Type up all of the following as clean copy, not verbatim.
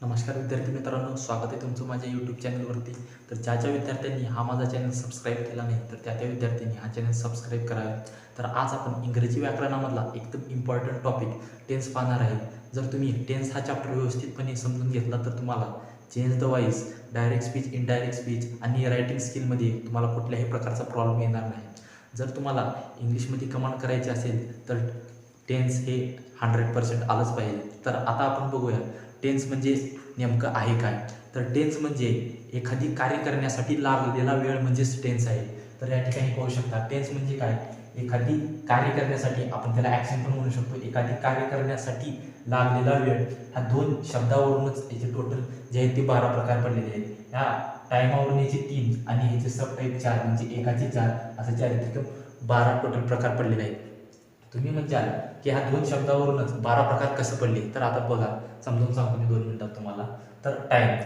नमस्कार विद्यार्थी मित्रांनो, स्वागत आहे तुमचं माझ्या यूट्यूब चॅनलवरती. तर ज्या ज्या विद्यार्थ्यांनी हा माझा चॅनल सबस्क्राईब केला नाही, तर त्या विद्यार्थ्यांनी हा चॅनल सबस्क्राईब करावे. तर आज आपण इंग्रजी व्याकरणामधला एकदम इम्पॉर्टंट टॉपिक टेन्स पाहणार आहे. जर तुम्ही टेन्स हा चॅप्टर व्यवस्थितपणे समजून घेतला तर तुम्हाला change the voice, direct speech, indirect speech आणि रायटिंग स्किलमध्ये तुम्हाला कुठल्याही प्रकारचा प्रॉब्लेम येणार नाही. जर तुम्हाला इंग्लिशमध्ये कमांड करायची असेल तर टेन्स हे 100% आलंच पाहिजे. तर आता आपण बघूया टेन्स म्हणजे नेमकं आहे काय. तर टेन्स म्हणजे एखादी कार्य करण्यासाठी लागलेला वेळ म्हणजेच टेन्स आहे. तर या ठिकाणी पाहू शकता टेन्स म्हणजे काय, एखादी कार्य करण्यासाठी आपण त्याला ॲक्शन पण म्हणू शकतो. एखादी कार्य करण्यासाठी लागलेला वेळ ह्या दोन शब्दावरूनच याचे टोटल जे आहेत ते 12 प्रकार पडलेले आहेत. ह्या टायमावरून याचे 3 आणि ह्याचे सब टाईप 4 म्हणजे एकाचे 4 असं चारित्रिक 12 टोटल प्रकार पडलेले आहेत. तुम्ही म्हणताल की ह्या दोन शब्दावरूनच 12 प्रकार कसं पडले, तर आता बघा समजून सांगतो मी 2 मिनिटात तुम्हाला. तर टाईम,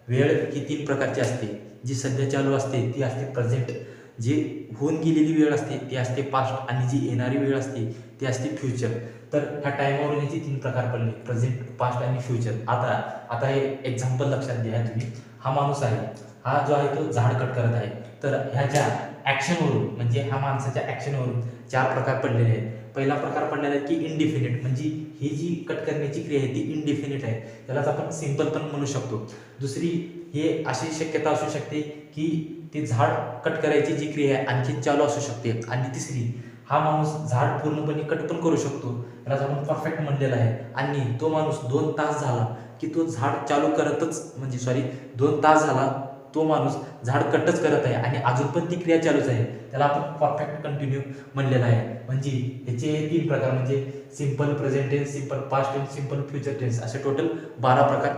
वेळ ही 3 प्रकारची असते. जी सध्या चालू असते ती असते प्रेझेंट, जी होऊन गेलेली वेळ असते ती असते पास्ट आणि जी येणारी वेळ असते ती असते फ्युचर. तर ह्या टाईमावरून याचे 3 प्रकार पडले, प्रेझेंट, पास्ट आणि फ्युचर. आता हे एक्झाम्पल लक्षात घ्या तुम्ही. हा माणूस आहे, हा जो आहे तो झाड कट करत आहे. तर ह्याच्या ॲक्शनवरून म्हणजे ह्या माणसाच्या ॲक्शनवरून 4 प्रकार पडलेले आहेत. पहिला प्रकार पडलेला आहे की इनडिफिनिट, म्हणजे ही जी कट करण्याची क्रिया आहे ती इनडिफिनिट आहे, त्यालाच आपण सिंपल पण म्हणू शकतो. दुसरी, हे अशी शक्यता असू शकते की ते झाड कट करायची जी क्रिया आहे आणखी चालू असू शकते. आणि तिसरी, हा माणूस झाड पूर्णपणे कट पण करू शकतो, त्यालाच आपण परफेक्ट म्हणलेला आहे. आणि तो माणूस 2 तास झाला की तो झाड चालू करतच, म्हणजे सॉरी 2 तास झाला तो माणूस झाड कटच करत आहे आणि अजून पण ती क्रिया चालूच आहे, त्याला आपण परफेक्ट कंटिन्यू म्हणलेलं आहे. म्हणजे याचे 3 प्रकार म्हणजे simple present tense, simple past tense, simple future tense असे टोटल 12 प्रकार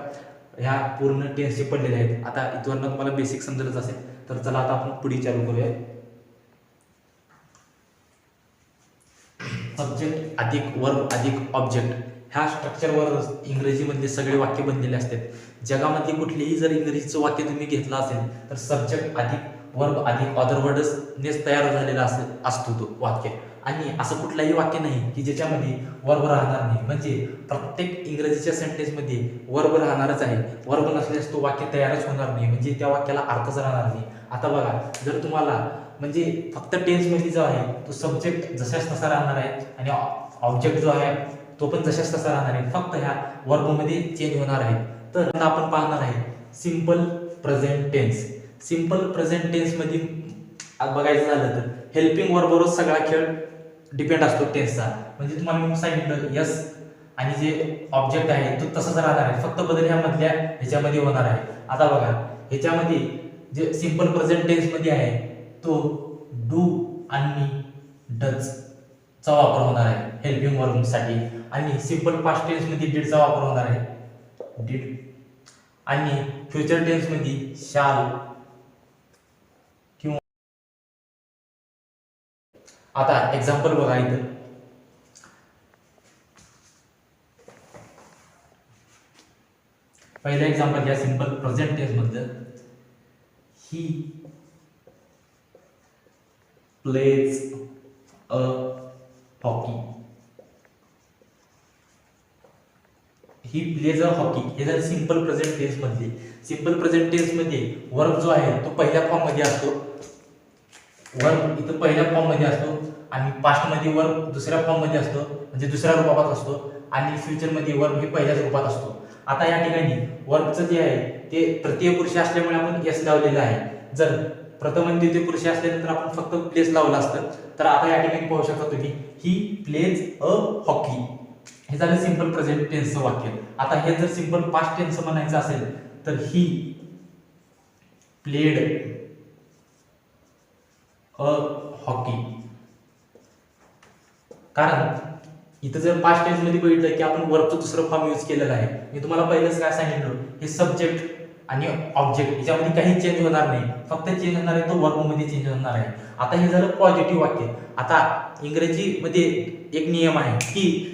ह्या पूर्ण टेन्सचे पडलेले आहेत. आता इथवरून तुम्हाला बेसिक समजलंच असेल. तर चला आता आपण पुढे चालू करूया. सब्जेक्ट अधिक वर्ब अधिक ऑब्जेक्ट ह्या स्ट्रक्चरवर इंग्रजीमधले सगळे वाक्य बनलेले असतात. जगामध्ये कुठलेही जर इंग्रजीचं वाक्य तुम्ही घेतलं असेल तर सब्जेक्ट अधिक वर्ब अधिक अदर वर्ड्सनेच तयार झालेला असतो तो वाक्य. आणि असं कुठलाही वाक्य नाही की ज्याच्यामध्ये वर्ब राहणार नाही. म्हणजे प्रत्येक इंग्रजीच्या सेंटेन्समध्ये वर्ब राहणारच आहे. वर्ब नसल्यास तो वाक्य तयारच होणार नाही, म्हणजे त्या वाक्याला अर्थच राहणार नाही. आता बघा, जर तुम्हाला म्हणजे फक्त टेन्समध्ये जो आहे तो सब्जेक्ट जशाच तसा राहणार आहे आणि ऑब्जेक्ट जो आहे तो पण जशाच तसा राहणार आहे, फक्त ह्या वर्बमध्ये चेंज होणार आहे. तर आता आपण पाहणार आहे simple present tense. Simple present टेन्समध्ये बघायचं झालं तर हेल्पिंग वर्बवरच सगळा खेळ डिपेंड असतो टेन्सचा. म्हणजे तुम्हाला मी सांगितलं यस आणि जे ऑब्जेक्ट आहे तो तसंच राहणार आहे, फक्त बदल ह्यामधल्या ह्याच्यामध्ये होणार आहे. आता बघा, ह्याच्यामध्ये जे सिंपल प्रेझेंट टेन्समध्ये आहे तो डू आणि डज चा वापर होणार आहे हेल्पिंग वर्बसाठी. आणि सिंपल पास्ट टेन्समध्ये डिडचा वापर होणार आहे, डिड. आणि फ्युचर टेन्समध्ये शाल किंवा. आता एक्झाम्पल बघा इथं. पहिलं एक्झाम्पल घ्या सिंपल प्रेझेंट टेन्स मधलं. He plays a hockey. He plays a hockey हे झालं सिंपल प्रेझेंट टेन्स मधले. सिंपल प्रेझेंट टेन्स मध्ये वर्ब जो आहे तो पहिल्या फॉर्म मध्ये असतो. वर्ब इथं पहिल्या फॉर्म मध्ये असतो आणि पास्ट मध्ये वर्ब दुसऱ्या फॉर्म मध्ये असतो, म्हणजे दुसऱ्या रूपात असतो. आणि फ्युचर मध्ये वर्ब हे पहिल्याच रूपात असतो. आता या ठिकाणी वर्बचं जे आहे ते तृतीय पुरुष असल्यामुळे आपण एस लावलेलं आहे. जर प्रथम आणि द्वितीय पुरुष असल्यानंतर आपण फक्त प्लेस लावलं असतं. तर आता या ठिकाणी पाहू शकता तुम्ही, ही प्लेज अ हॉकी हे झालं सिंपल प्रेझेंट टेन्सचं वाक्य. आता हे जर सिंपल पास्ट टेन्स म्हणायचं असेल तर ही प्लेड अ हॉकी. कारण इथं जर पास्ट टेन्स मध्ये बघितलं की आपण वर्बचं दुसरं फॉर्म यूज केलेलं आहे. मी तुम्हाला पहिलंच काय सांगितलं, हे सब्जेक्ट आणि ऑब्जेक्ट याच्यामध्ये काही चेंज होणार नाही, फक्त चेंज होणार आहे तो वर्बमध्ये चेंज होणार आहे. आता हे झालं पॉझिटिव्ह वाक्य. आता इंग्रजीमध्ये एक नियम आहे की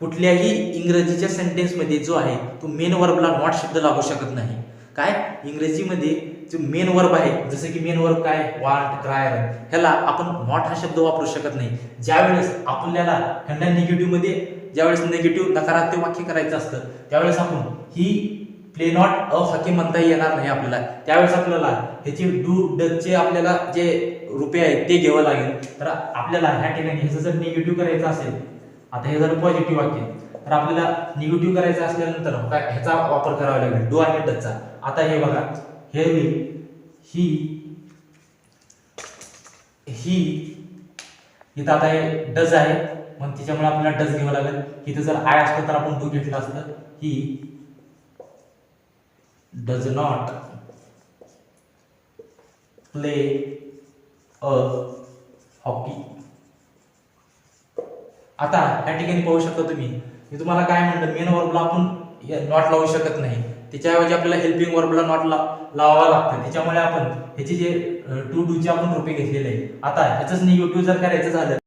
कुठल्याही इंग्रजीच्या सेंटेन्समध्ये जो आहे तो मेन वर्बला नॉट शब्द लागू शकत नाही. काय, इंग्रजीमध्ये जो मेन वर्ब आहे, जसं की मेन वर्ब काय, वांट, क्राय, रन, ह्याला आपण नॉट हा शब्द वापरू शकत नाही. ज्यावेळेस आपल्याला ह्यांना निगेटिव्हमध्ये ज्यावेळेस निगेटिव्ह नकारात्मक वाक्य करायचं असतं त्यावेळेस आपण ही प्ले नॉट अ हॉकी म्हणता येणार नाही आपल्याला. त्यावेळेस आपल्याला ह्याची डू डचचे आपल्याला जे रुपये आहेत ते घ्यावं लागेल. तर आपल्याला ह्या ठिकाणी ह्याचं जर निगेटिव्ह करायचं असेल, आता हे जर पॉझिटिव्ह वाक्य तर आपल्याला निगेटिव्ह करायचं असल्यानंतर ह्याचा वापर करावा लागेल, डू आणि डचचा. आता हे बघा, हे विल, ही इथं आता हे डज आहे मग त्याच्यामुळे आपल्याला डज घ्यावं लागेल. इथं जर आय असतं तर आपण डू घेतलं असतं. He does not play a hockey. आता या ठिकाणी पाहू शकता तुम्ही, मी तुम्हाला काय म्हणलं, मेन वर्बला आपण नॉट लावू शकत नाही, त्याच्याऐवजी आपल्याला हेल्पिंग वर्बला नॉट लावावा लागतं. त्याच्यामुळे आपण ह्याचे जे टू डू चे आपण रुपये घेतलेले आहे. आता ह्याचंच निगेटिव्ह जर करायचं झालं,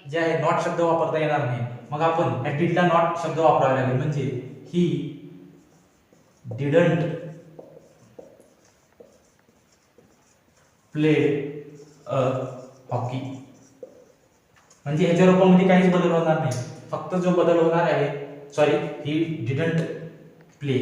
जे आहे नॉट शब्द वापरता येणार नाही, मग आपण डिडला नॉट शब्द वापरावा लागेल. म्हणजे he didn't play a hockey. म्हणजे ह्याच्या रूपामध्ये काहीच बदल होणार नाही. फक्त जो बदल होणार आहे, sorry, he didn't play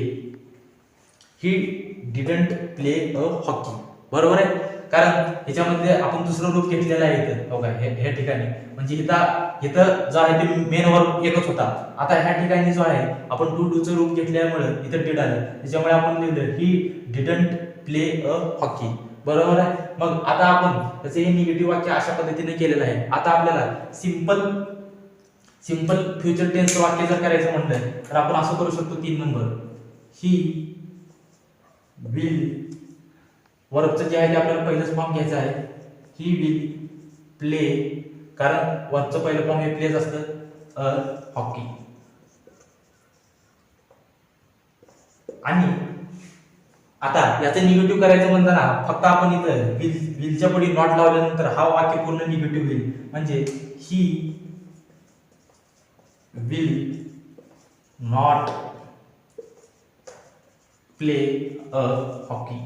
a hockey. बरोबर आहे, कारण ह्याच्यामध्ये आपण दुसरं रूप घेतलेलं आहे इथं बघा, हे ठिकाणी. म्हणजे इथं जो आहे ते मेन वर्ब एकच होता. आता ह्या ठिकाणी जो आहे आपण टू डूचं रूप घेतल्यामुळे इथं डिड आलं, त्याच्यामुळे आपण लिहिलं he didn't play a hockey. बरोबर आहे. मग आता आपण त्याचं हे निगेटिव्ह वाक्य अशा पद्धतीने केलेलं आहे. आता आपल्याला सिंपल फ्युचर टेन्स वाक्य जर करायचं म्हटलं तर आपण असं करू शकतो. 3 नंबर, ही विल, वर्बचं जे आहे ते आपल्याला पहिलंच फॉर्म घ्यायचं आहे. ही विल प्ले, कारण वर्बचं पहिलं फॉर्म हे प्लेच असतं, अ हॉकी. आणि आता याचं निगेटिव्ह करायचं म्हणताना फक्त आपण इथं विलच्या पुढे नॉट लावल्यानंतर हा वाक्य पूर्ण निगेटिव्ह होईल. म्हणजे he will not play a hockey.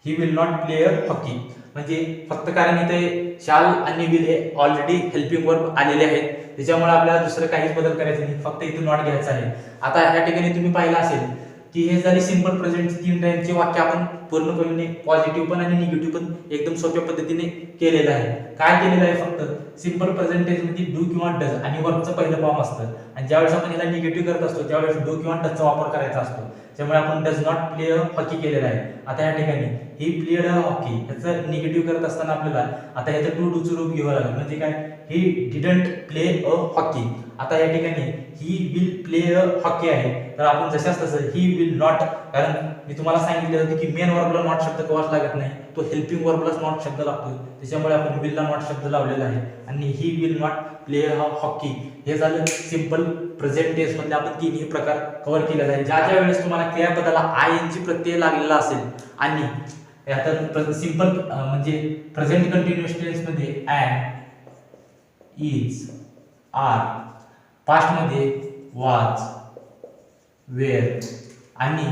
He will not play a hockey म्हणजे फक्त कारण इथे शाल आणि विल हे ऑलरेडी हेल्पिंग वर्ब आलेले आहेत, त्याच्यामुळे आपल्याला दुसरं काहीच बदल करायचं नाही, फक्त इथे नॉट घ्यायचं आहे. आता या ठिकाणी तुम्ही पाहिलं असेल की हे झाले सिंपल प्रेझेंटचे 3 टाइपचे वाक्य आपण पूर्णपणे पॉझिटिव्ह पण आणि निगेटिव्ह पण एकदम सोप्या पद्धतीने केलेलं आहे. काय केलेलं आहे, फक्त सिंपल प्रेझेंट टेन्स मध्ये डू किंवा डज आणि वर्बचं पहिलं फॉर्म असतं, आणि ज्यावेळेस आपण याला निगेटिव्ह करत असतो त्यावेळेस डू किंवा डजचा वापर करायचा असतो. त्यामुळे आपण does not play a hockey केलेला आहे. आता या ठिकाणी ही प्लेड अ हॉकी ह्याचं निगेटिव्ह करत असताना आपल्याला आता ह्याचं टू डूचं रूप घ्यावं लागेल. म्हणजे काय, he didn't play a hockey. आता या ठिकाणी he will play a hockey आहे, तर आपण जशाच तसं ही विल नॉट, कारण मी तुम्हाला सांगितलं होतं की मेन वर्बला नॉट शब्द कवाच लागत नाही, तो हेल्पिंग वर्बलाच नॉट शब्द लागतो, त्याच्यामुळे आपण विलला नॉट शब्द लावलेला आहे. आणि he will not play a hockey हे झालं सिंपल प्रेझेंट टेन्स मध्ये आपण तिन्ही प्रकार कव्हर केलेला आहे. ज्या ज्या वेळेस तुम्हाला क्रियापदाला आय एन जी प्रत्यय लागलेला असेल आणि आता सिंपल म्हणजे प्रेझेंट कंटिन्युअस टेन्स मध्ये एम, इज, आर, पास्ट मध्ये वाज, वेअर, आणि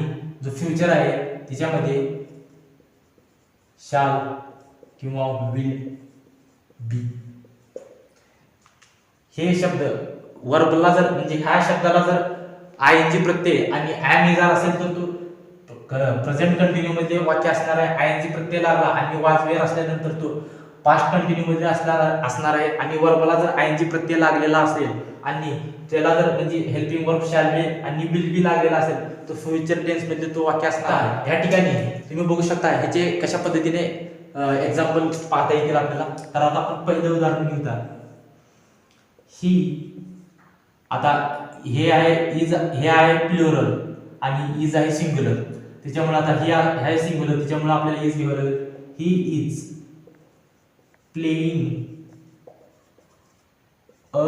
जो फ्युचर आहे त्याच्यामध्ये शाल किंवा विल बी. हे शब्द वर्बला जर म्हणजे ह्या शब्दाला जर आय एन जी प्रत्यय आणि एम इज आर असेल तर तो प्रेझेंट कंटिन्यू मध्ये वाक्य असणार आहे, आय एन जी प्रत्यय लागला आणि वाज वेअर असल्यानंतर तो पास्ट कंटिन्यू मध्ये असणार आहे. आणि वर्बला जर आय एन जी प्रत्यय लागलेला असेल आणि त्याला जर म्हणजे हेल्पिंग वर्ब शॅल बी आणि विल बी लागलेला असेल तर फ्युचर टेन्स मध्ये तो वाक्य असणार आहे. या ठिकाणी तुम्ही बघू शकता ह्याचे कशा पद्धतीने एक्झाम्पल पाहता येतील आपल्याला. तर आता आपण पहिलं उदाहरण घेऊया. ही, आता हे आहे इज, हे आहे प्लुरल आणि इज आहे सिंग्युलर, त्याच्यामुळे आता ही आहे सिंग्युलर, त्याच्यामुळे आपल्याला इज घ्यावं लागेल. He is playing a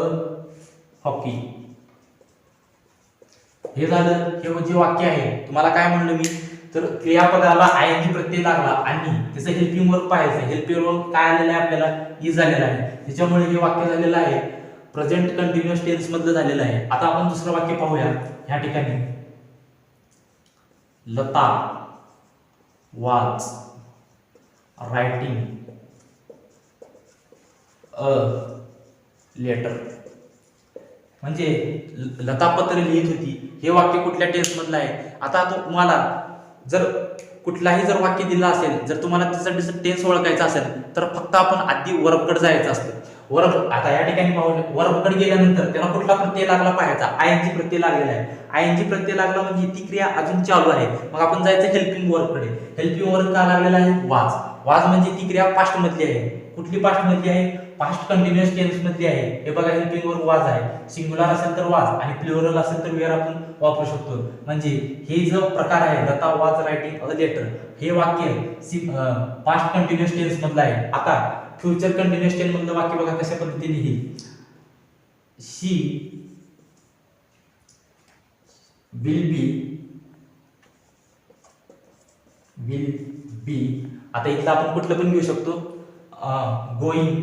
hockey. हे झालं, हे जे वाक्य आहे तुम्हाला काय म्हणलं मी, तर क्रियापदाला आय एन जी प्रत्यय लागला आणि त्याचं हेल्पिंग वर्ब पाहायचं. हेल्पिंग वर्ब काय आलेलं आहे आपल्याला, इज झालेला आहे, त्याच्यामुळे हे वाक्य झालेलं आहे प्रेझेंट कंटिन्युअस टेन्स मधलं झालेलं आहे. आता आपण दुसरं वाक्य पाहूया. ह्या ठिकाणी लता वाज रायटिंग अ लेटर. म्हणजे लता पत्र लिहित होती हे वाक्य कुठल्या टेन्स मधलं आहे. आता तुम्हाला जर कुठलाही जर वाक्य दिलं असेल, जर तुम्हाला त्याचं टेन्स ओळखायचं असेल तर फक्त आपण आधी वर्बकडे जायचं असतं. वर्ब आता या ठिकाणी पाहू, वर्बकडे गेल्यानंतर त्याला कुठला प्रत्यय लागला पाहायचा. आयएनजी प्रत्यय लागलेला आहे. आयएनजी प्रत्यय लागला म्हणजे ती क्रिया अजून चालू आहे. मग आपण जायचं हेल्पिंग वर्बकडे. हेल्पिंग वर्ब का लागलेला आहे? वाज. वाज म्हणजे ती क्रिया पास्ट मधली आहे. कुठली पास्ट मधली आहे? पास्ट कंटिन्युअस टेन्स मधली आहे. हे बघा, हेल्पिंग वर्ब वाज आहे. सिंग्युलर असेल तर वाज आणि प्लुरल असेल तर वेअर आपण वापरू शकतो. म्हणजे हे जो प्रकार आहे लता वाज रायटिंग अ लेटर, हे वाक्य पास्ट कंटिन्युअस टेन्स मधलं आहे. आता फ्युचर कंटिन्युअस टेन्स मधलं वाक्य बघा कशा पद्धतीने येईल. She will be. आता इथलं आपण कुठलं पण घेऊ शकतो. Going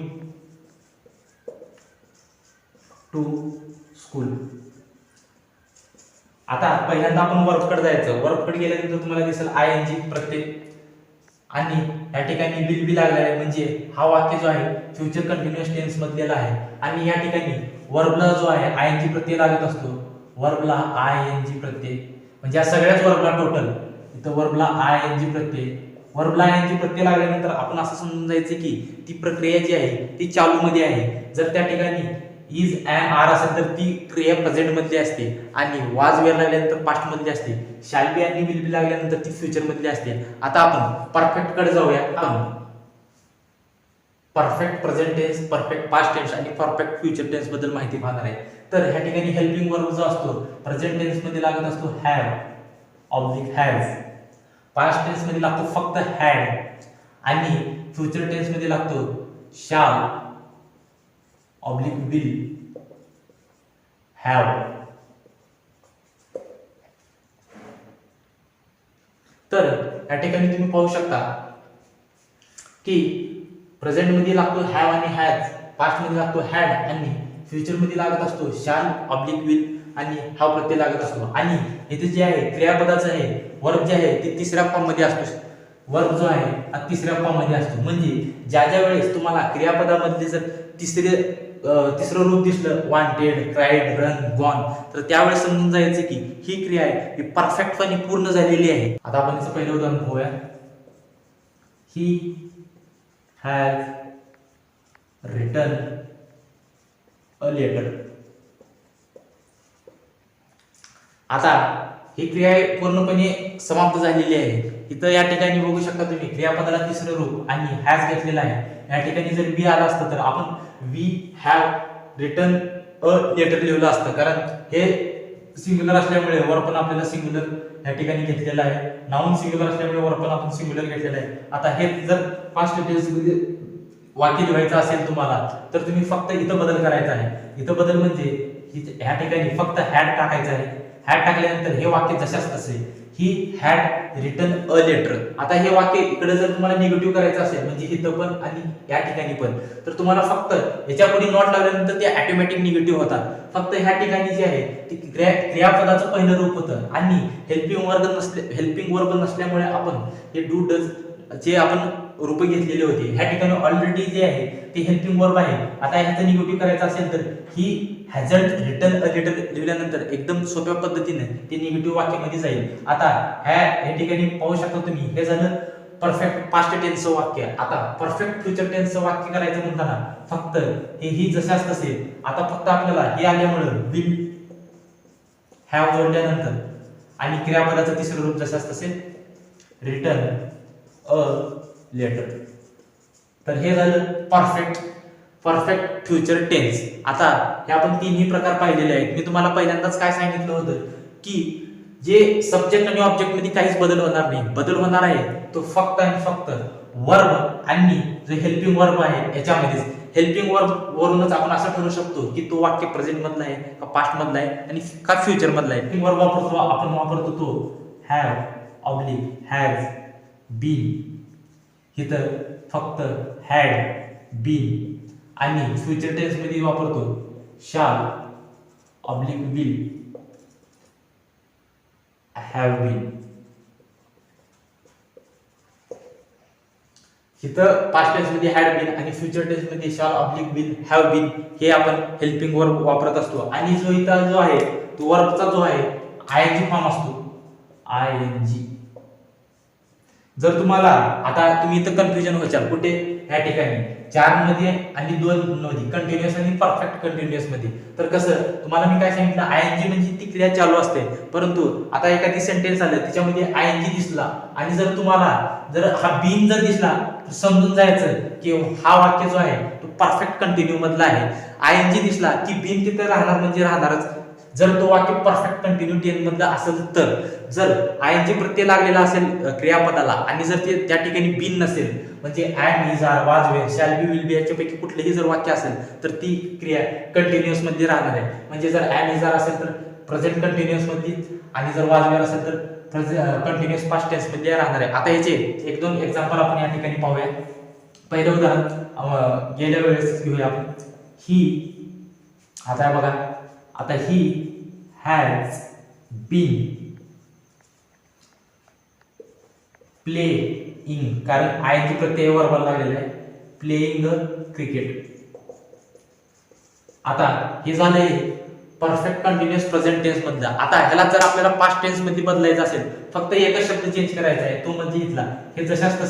to school. आता पहिल्यांदा आपण वर्बकडे जायचं. वर्बकडे गेल्यानंतर तुम्हाला दिसेल आयएनजी प्रत्यय आणि या ठिकाणी विल बी लागला आहे. म्हणजे हा वाक्य जो आहे फ्युचर कंटिन्युअस टेन्स मधलेला आहे. आणि या ठिकाणी वर्बला जो आहे आयएनजी प्रत्यय लागत असतो. वर्बला आयएनजी प्रत्यय म्हणजे या सगळ्याच वर्बला टोटल इथं वर्बला आयएनजी प्रत्यय. वर्बला आयएनजी प्रत्यय लागल्यानंतर आपण असं समजून जायचं की ती प्रक्रिया जी आहे ती चालू मध्ये आहे. जर त्या ठिकाणी इज एम आर असेल तर ती क्रिया प्रेझेंट मधली असते आणि वाज वेळ लागल्यानंतर पास्ट मधली असते. शाल बी आणि विल बी लागल्यानंतर ती फ्युचर मधली असते. आता आपण परफेक्ट कडे जाऊया. आपण perfect present tense, perfect past tense आणि परफेक्ट फ्युचर टेन्स बद्दल माहिती पाहणार आहे. तर ह्या ठिकाणी हेल्पिंग वर्ब जो असतो प्रेझेंट टेन्स मध्ये लागत असतो have oblique has. Past tense मध्ये लागतो फक्त हॅड आणि फ्युचर टेन्स मध्ये लागतो शाल ऑब्लिक विल हॅव. तर या ठिकाणी तुम्ही पाहू शकता की प्रेझेंट मध्ये लागतो हॅव आणि हॅज, पास्ट मध्ये लागतो हॅड आणि फ्युचर मध्ये लागत असतो शाल ऑब्लिक विल आणि हॅव प्रत्यय लागत असतो. आणि इथे जे आहे क्रियापदाचं आहे वर्ब जे आहे ते तिसऱ्या फॉर्म मध्ये असतो. वर्ब जो आहे हा तिसऱ्या फॉर्म मध्ये असतो. म्हणजे ज्या ज्या वेळेस तुम्हाला क्रियापदामधले जर तिसरं रूप दिसलं वांटेड, क्राईड, रन, गॉन, तर त्यावेळेस समजून जायचं की ही क्रिया आहे ही परफेक्टपणे पूर्ण झालेली आहे. आता आपण याचं पहिलं उदाहरण पाहूया. He has written a letter. आता ही क्रिया पूर्णपणे समाप्त झालेली आहे. इथं या ठिकाणी बघू शकता तुम्ही क्रियापदाला तिसरं रूप आणि हॅज घेतलेला आहे. या ठिकाणी जर बी आला असतं तर आपण we have written a letter लिहिलं असतं. कारण हे सिंग्युलर असल्यामुळे वर्ब पण आपल्याला सिंग्युलर या ठिकाणी घेतलेलं आहे. नाउन सिंग्युलर असल्यामुळे वर्ब पण आपण सिंग्युलर घेतलेलं आहे. आता हे जर पास्ट टेन्स मध्ये वाक्य लिहायचं असेल तुम्हाला तर तुम्ही फक्त इथं बदल करायचा आहे. इथं बदल म्हणजे ह्या ठिकाणी फक्त हॅड टाकायचं आहे. हॅड टाकल्यानंतर हे वाक्य जशाच तसे he had written a letter. आता हे वाक्य इकडे जर तुम्हाला निगेटिव्ह करायचं असेल म्हणजे इथं पण आणि या ठिकाणी पण तर तुम्हाला फक्त याच्या पुढे नॉट लावल्यानंतर ते ऑटोमॅटिक निगेटिव्ह होतात. फक्त ह्या ठिकाणी जे आहे ते क्रियापदाचं पहिलं रूप होतं आणि हेल्पिंग वर्ब नसल्यामुळे आपण हे डू डज जे आपण रूप घेतलेले होते. ह्या ठिकाणी ऑलरेडी जे आहे ते हेल्पिंग वर्ब आहे. आता ह्याचं निगेटिव्ह करायचं असेल तर ही हॅजंट रिटन अ लेटर लिहिल्यानंतर एकदम सोप्या पद्धतीने ते निगेटिव्ह वाक्यामध्ये जाईल. आता ह्या ठिकाणी पाहू शकता तुम्ही हे झालं परफेक्ट पास्ट टेन्सचं वाक्य. आता परफेक्ट फ्युचर टेन्सचं वाक्य करायचं म्हणताना फक्त ही जशाच तसे आता फक्त आपल्याला हे आल्यामुळे विल हॅव जोडल्यानंतर आणि क्रियापदाचं तिसरं रूप जशाच तसे रिटन अ लेटर. तर हे झालं परफेक्ट फ्युचर टेन्स. आता हे आपण तिन्ही प्रकार पाहिलेले आहेत. मी तुम्हाला पहिल्यांदाच काय सांगितलं होतं की जे सब्जेक्ट आणि ऑब्जेक्ट मध्ये काहीच बदल होणार नाही. बदल होणार आहे तो फक्त आणि फक्त वर्ब आणि जो हेल्पिंग वर्ब आहे याच्यामध्येच. हेल्पिंग वर्ब वरूनच आपण असं ठरवू शकतो की तो वाक्य प्रेझेंट मधला आहे का पास्ट मधला आहे आणि का फ्युचर मधला आहे. वर्ब आपण वापरतो तो हॅव ऑब्लिक हॅज बीन. इथं फक्त हॅड बीन आणि फ्युचर टेन्स मध्ये वापरतो shall oblique will have been. इथं पास्ट टेन्स मध्ये हॅड बीन आणि फ्युचर टेन्स मध्ये shall oblique been have been हे आपण हेल्पिंग वर्ब वापरत असतो. आणि जो इथं जो आहे तो वर्बचा जो आहे आयएनजी फॉर्म असतो आयएनजी. जर तुम्हाला आता तुम्ही इथं कन्फ्युजन व्हाल कुठे ह्या ठिकाणी 4 मध्ये आणि 2 मध्ये कंटिन्युअस आणि परफेक्ट कंटिन्युअस मध्ये. तर कसं तुम्हाला मी काय सांगितलं आयएनजी म्हणजे ती क्रिया चालू असते, परंतु आता एखादी सेंटेन्स आलं त्याच्यामध्ये आयएनजी दिसला आणि जर तुम्हाला जर हा बीन जर दिसला तर समजून जायचं की हा वाक्य जो आहे तो परफेक्ट कंटिन्यू मधला आहे. आयएनजी दिसला की बीन तिथे राहणार म्हणजे राहणारच जर तो वाक्य परफेक्ट कंटिन्यू टेन्स मधला असेल तर. जर आयएनजी प्रत्यय लागलेला असेल क्रियापदाला आणि जर ते त्या ठिकाणी बीन नसेल म्हणजे एम इज आर वाज वेर शॅल बी विल बी याच्यापैकी कुठलेही जर वाक्य असेल तर ती क्रिया कंटिन्युअस मध्ये राहणार आहे. म्हणजे जर एम इज आर असेल तर प्रेझेंट कंटिन्युअस मध्ये आणि जर वाज वेर असेल तर कंटिन्युअस पास्ट टेन्स मध्ये राहणार आहे. आता याचे एक दोन एक्झाम्पल आपण या ठिकाणी पाहूया. पहिलं उदाहरण गेल्या वेळेस घेऊया आपण. ही आता बघा आता ही हॅज बीन प्लेइंग कारण आयएनजी प्रत्यय वर्बाला लागलेला आहे प्लेइंग क्रिकेट. आता हे झालंय परफेक्ट कंटिन्युअस प्रेझेंट टेन्स मधला. आता ह्याला जर आपल्याला पास्ट टेन्स मध्ये बदलायचं असेल फक्त एकच शब्द चेंज करायचा आहे तो म्हणजे इथला हे जशाच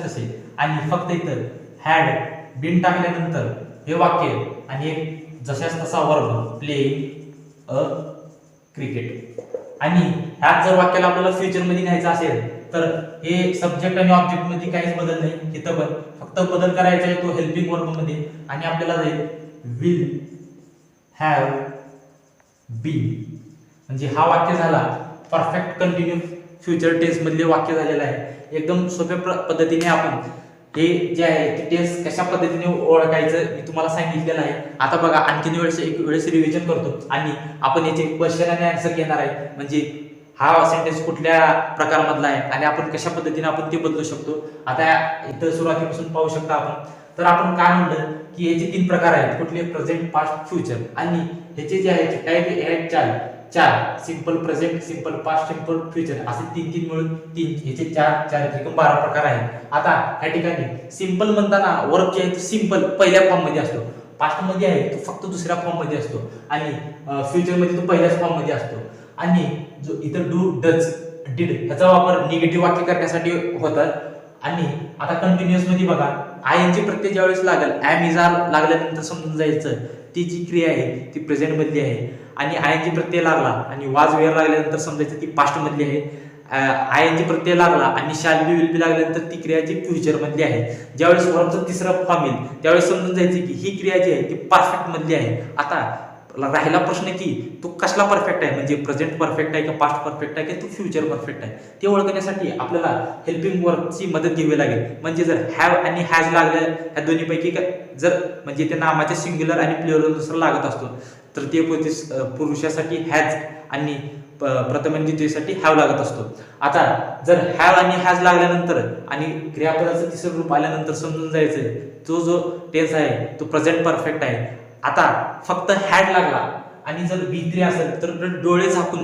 तसे आणि फक्त इथं हॅड बीन टाकल्यानंतर हे वाक्य आणि एक जशाच तसा वर्ब प्लेइंग अ क्रिकेट. आणि ह्यात जर वाक्याला आपल्याला फ्युचर मध्ये न्यायचं असेल तर हे सब्जेक्ट आणि ऑब्जेक्ट मध्ये काहीच बदल नाही. इथं पण फक्त बदल करायचा आहे तो हेल्पिंग वर्ब मध्ये आणि आपल्याला जाईल विल हॅव बीन. म्हणजे हा वाक्य झाला परफेक्ट कंटिन्यू फ्युचर टेन्स मधले वाक्य झालेलं आहे. एकदम सोप्या पद्धतीने आपण हे जे आहे ते टेन्स कशा पद्धतीने ओळखायचं मी तुम्हाला सांगितलेलं आहे. आता बघा आणखीन एक वेळेस रिव्हिजन करतो आणि आपण याचे क्वेश्चन आणि आन्सर घेणार आहे. म्हणजे हा सेंटेन्स कुठल्या प्रकारमधला आहे आणि आपण कशा पद्धतीने आपण ते बदलू शकतो. आता इथं सुरुवातीपासून पाहू शकता आपण. तर आपण काय म्हणलं की याचे 3 प्रकार आहेत कुठले प्रेझेंट पास्ट फ्युचर आणि ह्याचे जे आहेत टाइप आहेत चार simple present simple past simple future असे 3 मिळून 3 ह्याचे 4 एकूण 12 प्रकार आहेत. आता या ठिकाणी सिंपल म्हणताना वर्ब जे आहे तो सिंपल पहिल्या फॉर्म मध्ये असतो, पास्ट मध्ये आहे तो फक्त दुसऱ्या फॉर्म मध्ये असतो आणि फ्युचर मध्ये तो पहिल्याच फॉर्म मध्ये असतो. आणि जो इथं डू डज डिड ह्याचा वापर निगेटिव्ह वाक्य करण्यासाठी होतात. आणि आता कंटिन्युअस मध्ये बघा आयएनजी प्रत्यय ज्यावेळेस लागेल एम इज आर लागल्यानंतर समजून जायचं ती जी क्रिया आहे ती प्रेझेंट मधली आहे. आणि आयएनजी प्रत्यय लागला आणि वाज वेअर लागल्यानंतर समजायचं ती पास्ट मधली आहे. आयएनजी प्रत्यय लागला आणि शॅल बी विल बी लागल्यानंतर ती क्रिया जी फ्युचर मधली आहे. ज्यावेळेस वर्बचा तिसरा फॉर्म येईल त्यावेळेस समजून जायचं की ही क्रिया जी आहे ती परफेक्ट मधली आहे. आता राहिला प्रश्न की तो कसला परफेक्ट आहे म्हणजे प्रेझेंट परफेक्ट आहे का पास्ट परफेक्ट आहे का तो फ्युचर परफेक्ट आहे ते ओळखण्यासाठी आपल्याला हेल्पिंग वर्बची मदत घ्यावी लागेल. म्हणजे जर हॅव आणि हॅज लागल्या ह्या दोन्हीपैकी जर म्हणजे ते नामाच्या सिंग्युलर आणि प्लुरल नुसार लागत असतो तर ते पुरुषासाठी हॅज आणि प्रथम द्वितीयसाठी हॅव लागत असतो. आता जर हॅव आणि हॅज लागल्यानंतर आणि क्रियापदाचं तिसरं रूप आल्यानंतर समजून जायचं तो जो टेन्स आहे तो प्रेझेंट परफेक्ट आहे. आता फक्त हॅड लागला आणि जर B3 असेल तर डोळे झाकून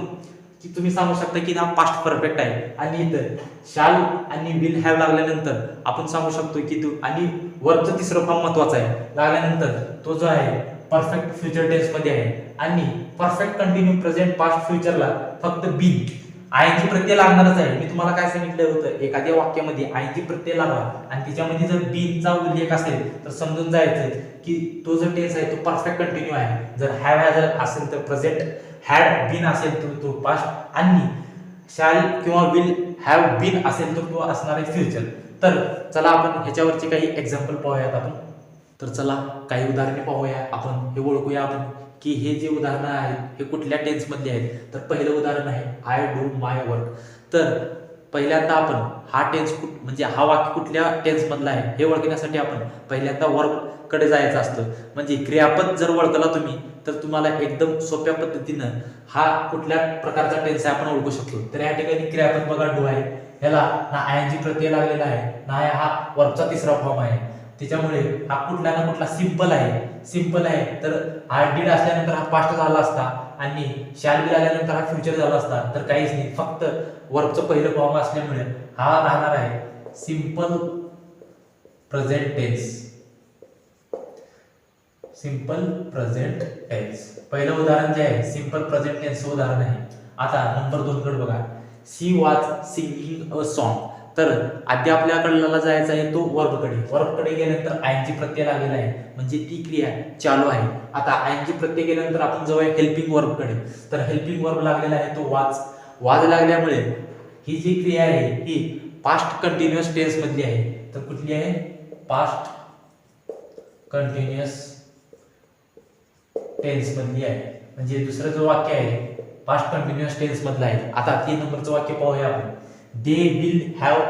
की तुम्ही सांगू शकता की हा पास्ट परफेक्ट आहे. आणि इथं शाल आणि विल हॅव लागल्यानंतर आपण सांगू शकतो की तो आणि वर्बचं तिसरं फॉर्म महत्वाचा आहे लागल्यानंतर तो जो आहे परफेक्ट फ्युचर टेन्स मध्ये आहे. आणि परफेक्ट कंटिन्यू प्रेझेंट पास्ट फ्युचरला फक्त बीन आयएनजी प्रत्यय लागणारच आहे. मी तुम्हाला काय सांगितलं होतं एखाद्या वाक्यामध्ये आयएनजी प्रत्यय लागला आणि त्याच्यामध्ये जर बीनचा उल्लेख असेल तर समजून जायचं की तो जो टेन्स आहे तो परफेक्ट कंटिन्यू आहे. जर हॅव हॅज असेल तर प्रेझेंट, हॅड बीन असेल तर तो पास्ट आणि शॅल किंवा विल हॅव बीन असेल तर तो असणार आहे फ्युचर. तर चला आपण ह्याच्यावरचे काही एक्झाम्पल पाहूयात आपण. तर चला काही उदाहरणे पाहूया आपण हे ओळखूया आपण की हे जे उदाहरणं आहेत हे कुठल्या टेन्स मधले आहेत. तर पहिलं उदाहरण आहे आय डू माय वर्क. तर पहिल्यांदा आपण हा टेन्स म्हणजे हा वाक्य कुठल्या टेन्स मधला आहे हे ओळखण्यासाठी आपण पहिल्यांदा वर्ब कडे जायचं असतं. म्हणजे क्रियापद जर ओळखला तुम्ही तर तुम्हाला एकदम सोप्या पद्धतीनं हा कुठल्या प्रकारचा टेन्स आहे आपण ओळखू शकतो. तर या ठिकाणी क्रियापद बघा डू आहे, ह्याला ना आयएनजी प्रत्यय लागलेला आहे ना हा वर्बचा तिसरा फॉर्म आहे. त्याच्यामुळे हा कुठला ना कुठला सिंपल आहे. तर हा डीड असल्यानंतर हा पास्ट झाला असता आणि शॅल बी आल्यानंतर हा फ्युचर झाला असता. तर काहीच नाही, फक्त वर्बचं पहिलं फॉर्म असल्यामुळे हा राहणार आहे simple present tense, simple present tense. पहिलं उदाहरण जे आहे सिंपल प्रेझेंट टेन्स उदाहरण आहे. आता नंबर 2 कडे बघा. शी वॉज सिंगिंग अ सॉन्ग. तर आधी आपल्याकडला जायचं आहे तो वर्बकडे. वर्बकडे गेल्यानंतर आयएनजी प्रत्यय लागलेला आहे म्हणजे ती क्रिया चालू आहे. आता आयएनजी प्रत्यय गेल्यानंतर आपण जाऊया हेल्पिंग वर्बकडे. तर हेल्पिंग वर्ब लागलेला आहे तो वाज. वाज लागल्यामुळे ही जी क्रिया आहे ही पास्ट कंटिन्युअस टेन्स मधली आहे. तर कुठली आहे? पास्ट कंटिन्युअस टेन्स मधली आहे. म्हणजे दुसरं जो वाक्य आहे पास्ट कंटिन्युअस टेन्स मधलं आहे. आता 3 नंबरचं वाक्य पाहूया आपण. They will have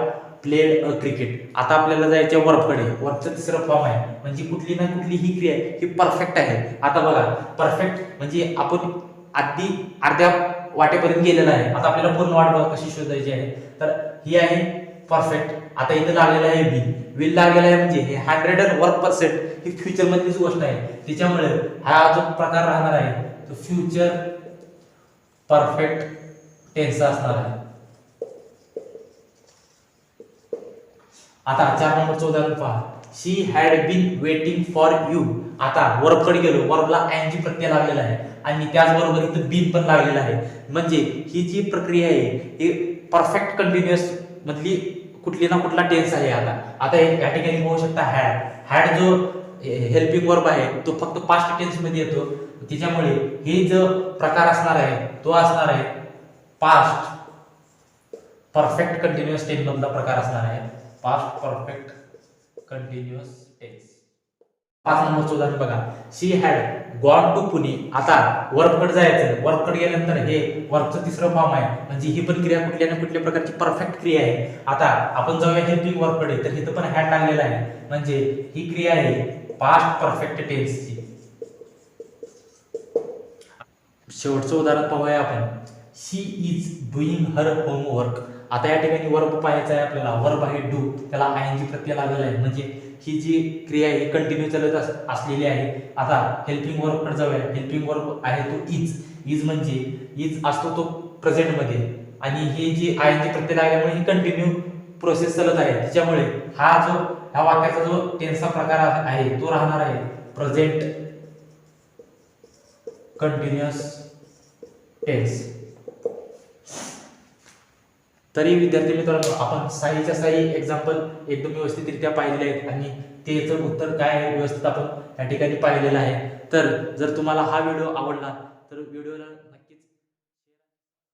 played a cricket. आता आपल्याला जायचं वर्बकडे. वर्बचं तिसरं फॉर्म आहे म्हणजे कुठली ना कुठली ही क्रिया ही परफेक्ट आहे. आता बघा परफेक्ट म्हणजे आपण आधी अर्ध्या वाटेपर्यंत गेलेला आहे. आता आपल्याला पूर्ण वाट बघा कशी शोधायची आहे. तर ही आहे परफेक्ट. आता इथं लागलेलं आहे विल. विल लागलेला आहे म्हणजे हे 101% ही फ्युचर मधलीच गोष्ट आहे. त्याच्यामुळे हा जो प्रकार राहणार आहे तो फ्युचर परफेक्ट टेन्स असणार आहे. आता 4 नंबरचं उदाहरण पहा. She had been waiting for you. आता वर्बकडे गेलो. वर्बला आयएनजी प्रत्यय लागलेला आहे आणि त्याचबरोबर इथं बीन पण लागलेला आहे. म्हणजे ही जी प्रक्रिया आहे ही परफेक्ट कंटिन्युअस मधली कुठली ना कुठला टेन्स आहे. आता या ठिकाणी पाहू शकता हॅड. हॅड जो हेल्पिंग वर्ब आहे तो फक्त पास्ट टेन्स मध्ये येतो. त्याच्यामुळे हे जो प्रकार असणार आहे तो असणार आहे पास्ट परफेक्ट कंटिन्युअस टेन्स मधला प्रकार असणार आहे. Past perfect continuous tense. 5 नंबरचं उदाहरण बघा. शी हॅड गॉन टू पुणे. आता वर्बकडे जायचं. वर्बकडे गेल्यानंतर हे वर्बचं तिसरं फॉर्म आहे म्हणजे ही पण क्रिया कुठल्या ना कुठल्या प्रकारची परफेक्ट क्रिया आहे. आता आपण जाऊया हेल्पिंग वर्बकडे. तर इथं पण हॅड लागलेला आहे म्हणजे ही क्रिया आहे पास्ट परफेक्ट टेन्सची. शेवटचं उदाहरण पाहूया आपण. शी इज डुईंग हर होमवर्क. आता या ठिकाणी वर्ब पाहायचा आहे आपल्याला. वर्ब आहे डू. त्याला आयएनजी प्रत्यय लागलेला आहे म्हणजे ही जी क्रिया आहे कंटिन्यू चालत असलेली आहे. आता हेल्पिंग वर्बकडे जाऊया. हेल्पिंग वर्ब आहे तो इज. इज म्हणजे इज असतो तो प्रेझेंट मध्ये आणि ही जी आयएनजी प्रत्यय लागल्यामुळे ही कंटिन्यू प्रोसेस चालत आहे. त्याच्यामुळे ह्या वाक्याचा जो टेन्सचा प्रकार आहे तो राहणार आहे प्रेझेंट कंटिन्युअस टेन्स. तरी विद्यार्थी मित्रांनो आपण साईच्या साई एक्झाम्पल एकदम व्यवस्थितरित्या पाहिलेले आहेत आणि त्याचं उत्तर काय आहे व्यवस्थित आपण या ठिकाणी पाहिलेलं आहे. तर जर तुम्हाला हा व्हिडिओ आवडला